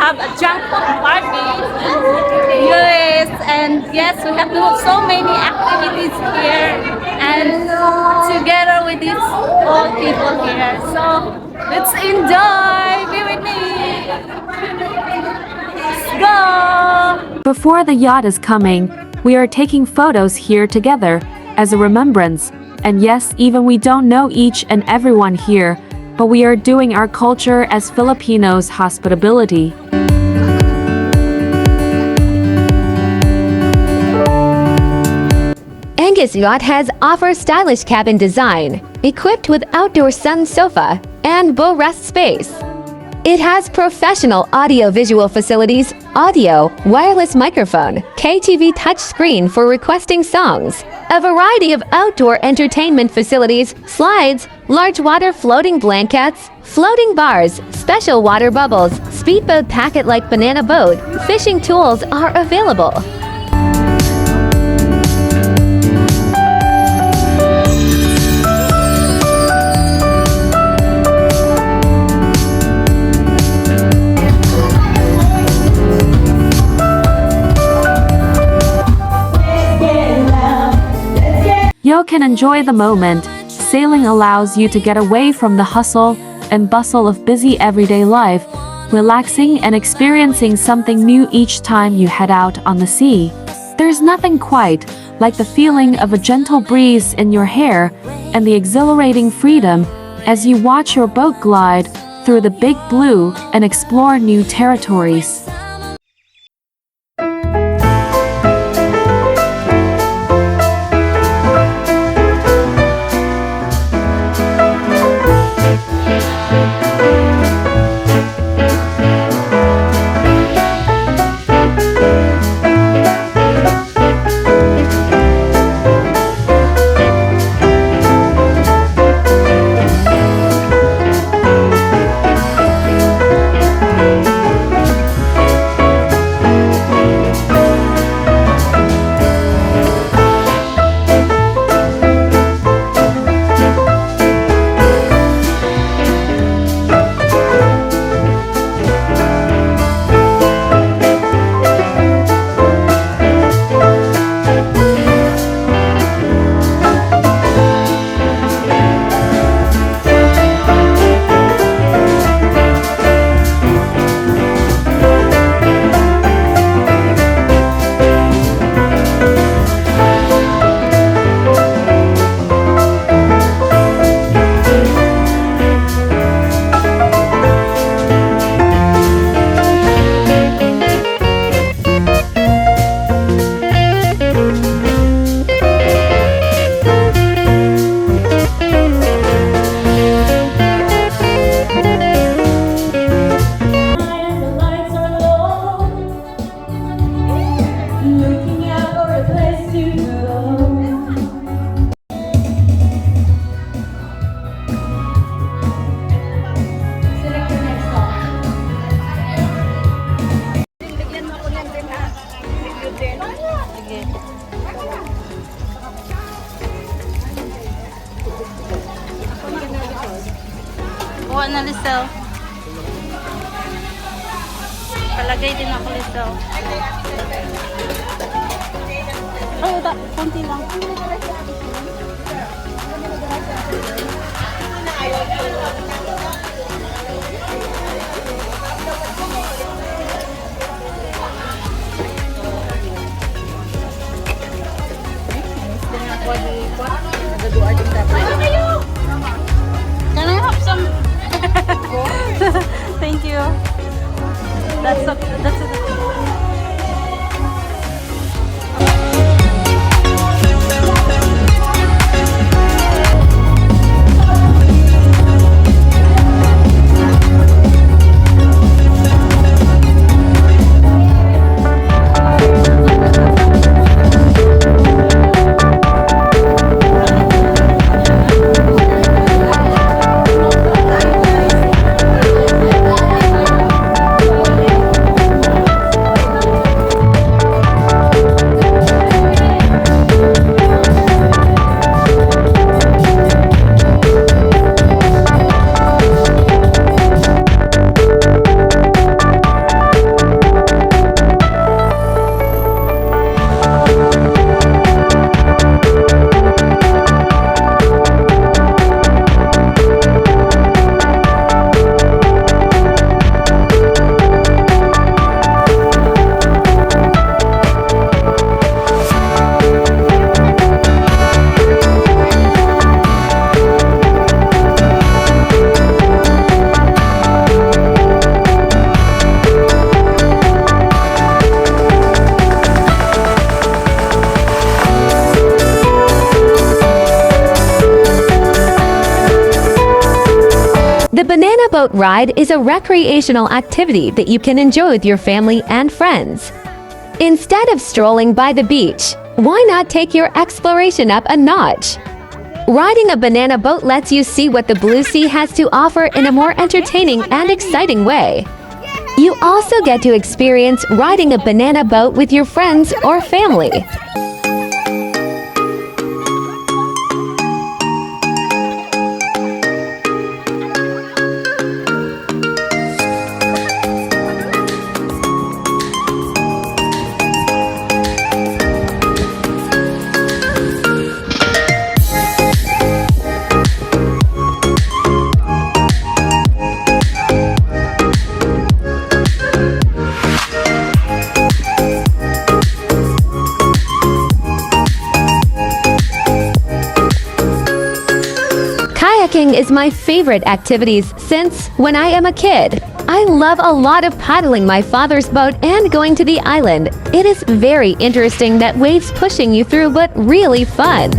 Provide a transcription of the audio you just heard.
have a junk boat party. Yes, and yes, we have so many activities here, and together with these old people here. So let's enjoy. Be with me. Let's go. Before the yacht is coming, we are taking photos here together as a remembrance. And yes, even we don't know each and everyone here, but we are doing our culture as Filipinos hospitality. Angus Yacht has offers stylish cabin design, equipped with outdoor sun sofa and bow rest space. It has professional audio-visual facilities, audio, wireless microphone, KTV touchscreen for requesting songs, a variety of outdoor entertainment facilities, slides, large water floating blankets, floating bars, special water bubbles, speedboat packet-like banana boat, fishing tools are available. You can enjoy the moment. Sailing allows you to get away from the hustle and bustle of busy everyday life, relaxing and experiencing something new each time you head out on the sea. There's nothing quite like the feeling of a gentle breeze in your hair and the exhilarating freedom as you watch your boat glide through the big blue and explore new territories. Kuha na Lisel. Palagay din ako Lisel. Oh, konti lang. Can I have some? Thank you. That's a boat ride is a recreational activity that you can enjoy with your family and friends. Instead of strolling by the beach, why not take your exploration up a notch? Riding a banana boat lets you see what the blue sea has to offer in a more entertaining and exciting way. You also get to experience riding a banana boat with your friends or family. Kayaking is my favorite activities since when I am a kid. I love a lot of paddling my father's boat and going to the island. It is very interesting that waves pushing you through, but really fun.